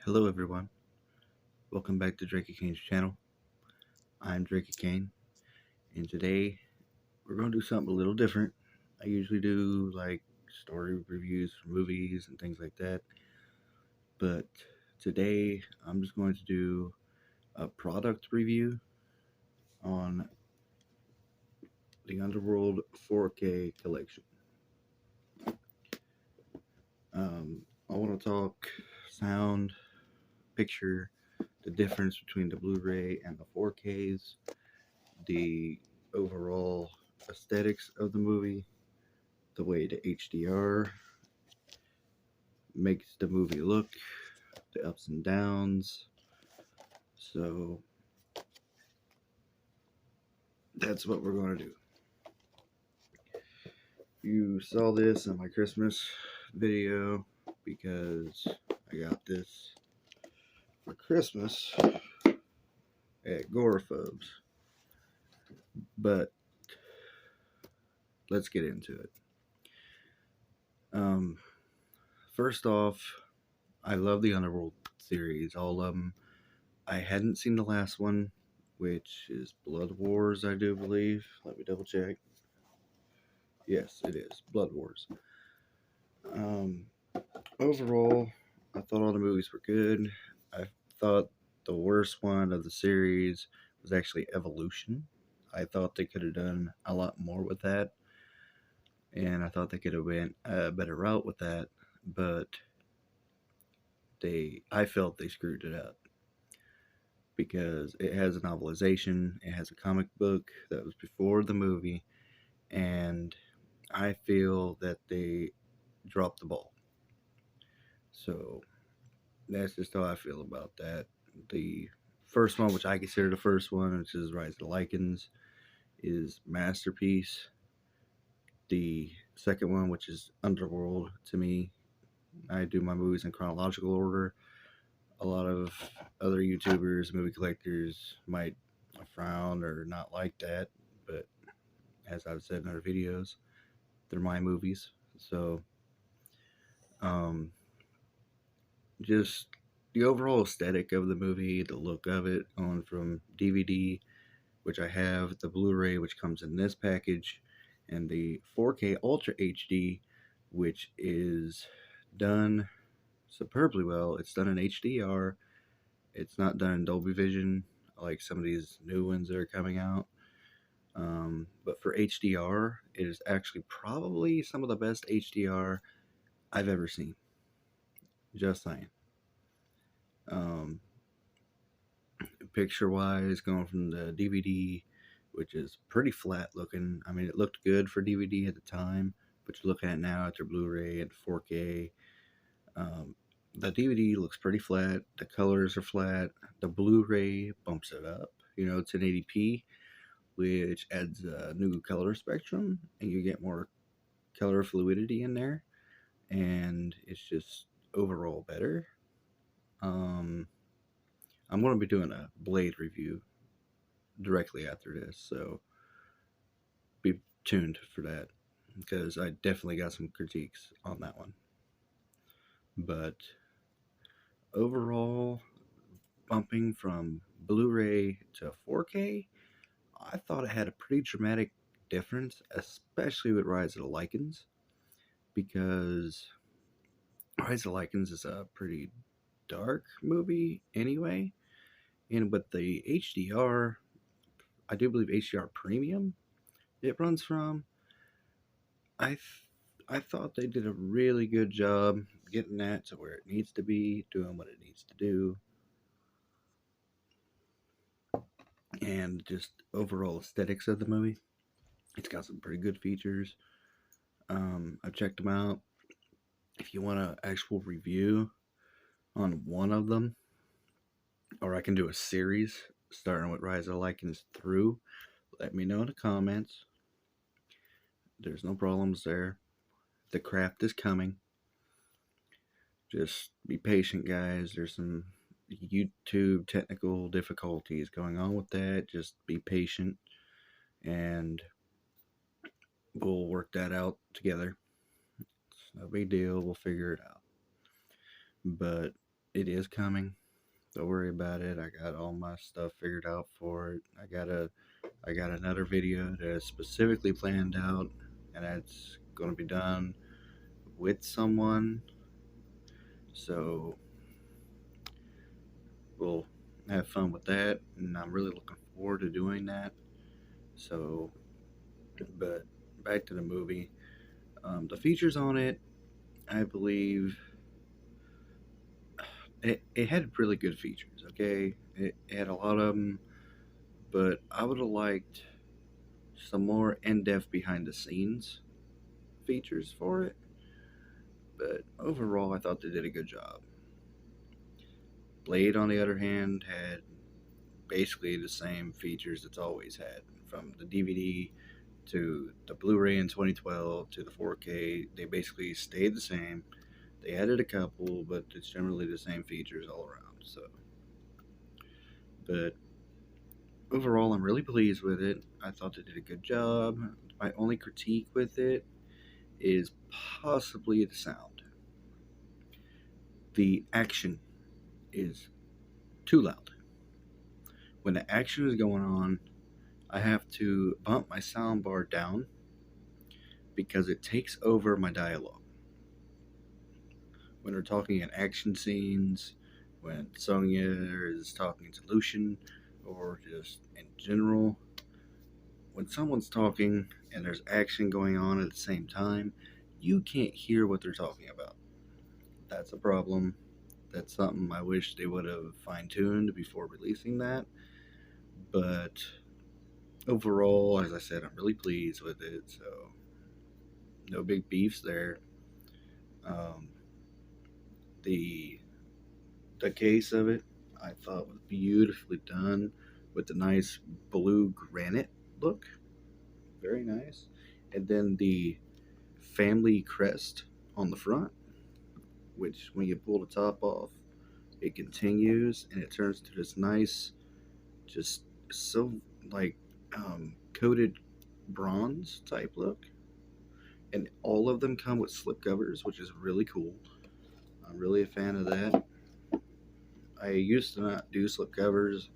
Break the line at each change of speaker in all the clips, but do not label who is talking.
Hello everyone, welcome back to Drakey Kane's channel. I'm Drakey Kane, and today we're going to do something a little different. I usually do like story reviews for movies and things like that, but today I'm just going to do a product review on the Underworld 4K collection. I want to talk sound, picture, the difference between the Blu-ray and the 4Ks, the overall aesthetics of the movie, the way the HDR makes the movie look, the ups and downs. So that's what we're going to do. You saw this in my Christmas video because I got this for Christmas at Goraphobes. But let's get into it. First off, I love the Underworld series, all of them. I hadn't seen the last one, which is Blood Wars, I do believe. Let me double check. Yes, it is Blood Wars. Overall, I thought all the movies were good. I thought the worst one of the series was actually Evolution. I thought they could have done a lot more with that, and I thought they could have went a better route with that, but I felt they screwed it up because it has a novelization, it has a comic book that was before the movie, and I feel that they dropped the ball. So that's just how I feel about that. The first one, which I consider the first one, which is Rise of the Lycans, is masterpiece. The second one, which is Underworld, to me, I do my movies in chronological order. A lot of other YouTubers, movie collectors might frown or not like that, but as I've said in other videos, they're my movies. So, just the overall aesthetic of the movie, the look of it, on from DVD, which I have, the Blu-ray, which comes in this package, and the 4K Ultra HD, which is done superbly well. It's done in HDR. It's not done in Dolby Vision like some of these new ones that are coming out. But for HDR, it is actually probably some of the best HDR I've ever seen. Just saying. Um, Picture wise, going from the DVD, which is pretty flat looking. I mean, it looked good for DVD at the time, but you look at it now after Blu-ray and 4K. The DVD looks pretty flat. The colors are flat. The Blu-ray bumps it up. You know, it's an 1080p, which adds a new color spectrum, and you get more color fluidity in there, and it's just overall better. I'm going to be doing a Blade review directly after this, so be tuned for that because I definitely got some critiques on that one. But overall, bumping from Blu-ray to 4K, I thought it had a pretty dramatic difference, especially with Rise of the Lycans, because Rise of the Lycans is a pretty dark movie anyway, and with the HDR, I do believe HDR Premium it runs from, I I thought they did a really good job getting that to where it needs to be, doing what it needs to do, and just overall aesthetics of the movie. It's got some pretty good features. I've checked them out. If you want an actual review on one of them, or I can do a series starting with Rise of the Lycans through, let me know in the comments. There's no problems there. The craft is coming. Just be patient, guys. There's some YouTube technical difficulties going on with that. Just be patient, and we'll work that out together. It's no big deal. We'll figure it out. But it is coming. Don't worry about it. I got all my stuff figured out for it. I got another video that's specifically planned out, and that's going to be done with someone. So we'll have fun with that, and I'm really looking forward to doing that. So, but back to the movie. The features on it, I believe, it had really good features. Okay, it had a lot of them, but I would have liked some more in-depth behind the scenes features for it. But overall, I thought they did a good job. Blade, on the other hand, had basically the same features it's always had, from the DVD to the Blu-ray in 2012 to the 4K. They basically stayed the same. They added a couple, but it's generally the same features all around. So, but overall, I'm really pleased with it. I thought they did a good job. My only critique with it is possibly the sound. The action is too loud. When the action is going on, I have to bump my soundbar down because it takes over my dialogue. When we're talking in action scenes, when Sonya is talking to Lucian, or just in general, when someone's talking and there's action going on at the same time, you can't hear what they're talking about. That's a problem. That's something I wish they would have fine tuned before releasing that. But overall, as I said, I'm really pleased with it. So, no big beefs there. Um, the the case of it, I thought was beautifully done with the nice blue granite look. Very nice. And then the family crest on the front, which when you pull the top off, it continues and it turns to this nice, just so like coated bronze type look. And all of them come with slip covers, which is really cool. I'm really a fan of that. I used to not do slip covers.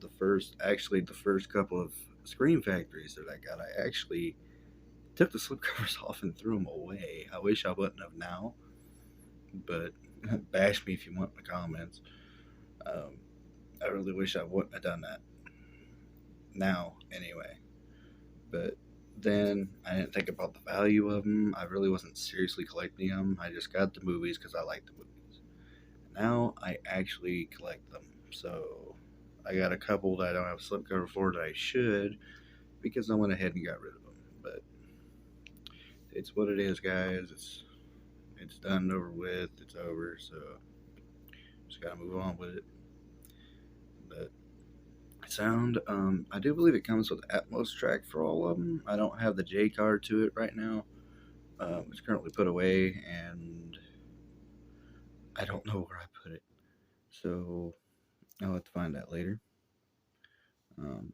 The first couple of Scream Factories that I got, I actually took the slip covers off and threw them away. I wish I wouldn't have now, but bash me if you want in the comments. Um, I really wish I wouldn't have done that now, anyway. But then I didn't think about the value of them. I really wasn't seriously collecting them. I just got the movies because I like the movies. Now I actually collect them. So I got a couple that I don't have a slipcover for that I should, because I went ahead and got rid of them. But it's what it is, guys. It's done and over with. It's over. So just gotta move on with it. But sound, I do believe it comes with Atmos track for all of them. I don't have the J card to it right now. It's currently put away, and I don't know where I put it. So I'll have to find that later. Um,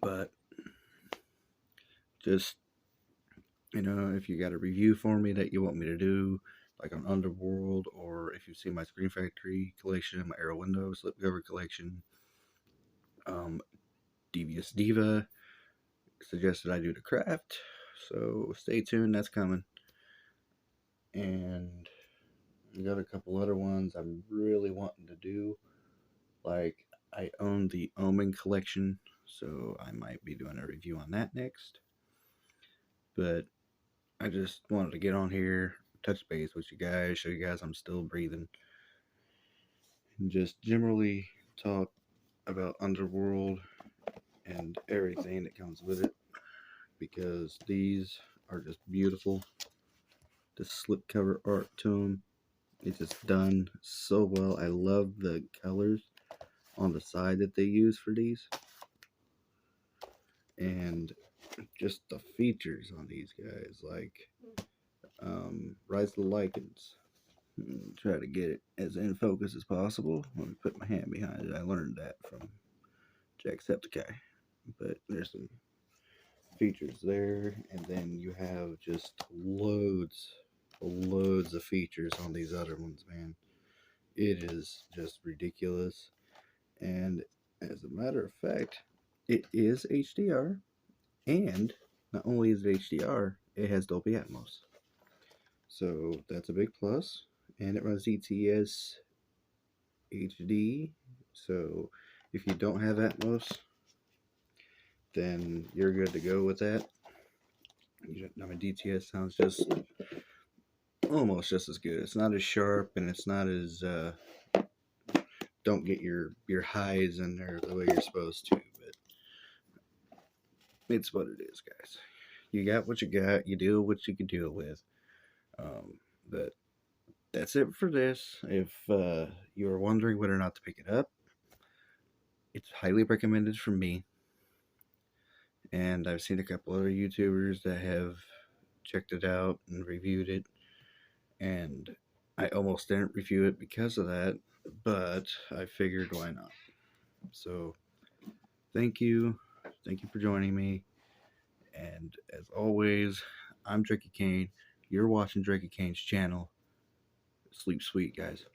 but just, if you got a review for me that you want me to do, like on Underworld, or if you see my Screen Factory collection, my Arrow Window slipcover collection, um, Devious Diva suggested I do the craft. So stay tuned, that's coming. And I got a couple other ones I'm really wanting to do. Like, I own the Omen collection, so I might be doing a review on that next. But I just wanted to get on here, touch base with you guys, show you guys I'm still breathing, and just generally talk about Underworld and everything that comes with it, because these are just beautiful. The slipcover art to them, it's just done so well. I love the colors on the side that they use for these, and just the features on these guys, like Rise of the Lycans. Try to get it as in focus as possible. Let me put my hand behind it. I learned that from Jacksepticeye. But there's some features there, and then you have just loads. loads of features on these other ones, man. It is just ridiculous. And as a matter of fact, it is HDR, and not only is it HDR, it has Dolby Atmos. So that's a big plus. And it runs ETS HD. So if you don't have Atmos, then you're good to go with that. I mean, DTS sounds just almost just as good. It's not as sharp, and it's not as don't get your highs in there the way you're supposed to. But it's what it is, guys. You got what you got. You deal what you can deal with. But that's it for this. If you are wondering whether or not to pick it up, it's highly recommended from me. And I've seen a couple other YouTubers that have checked it out and reviewed it. And I almost didn't review it because of that, but I figured why not. So thank you. Thank you for joining me. And as always, I'm Drakey Kane. You're watching Drakey Kane's channel. Sleep sweet, guys.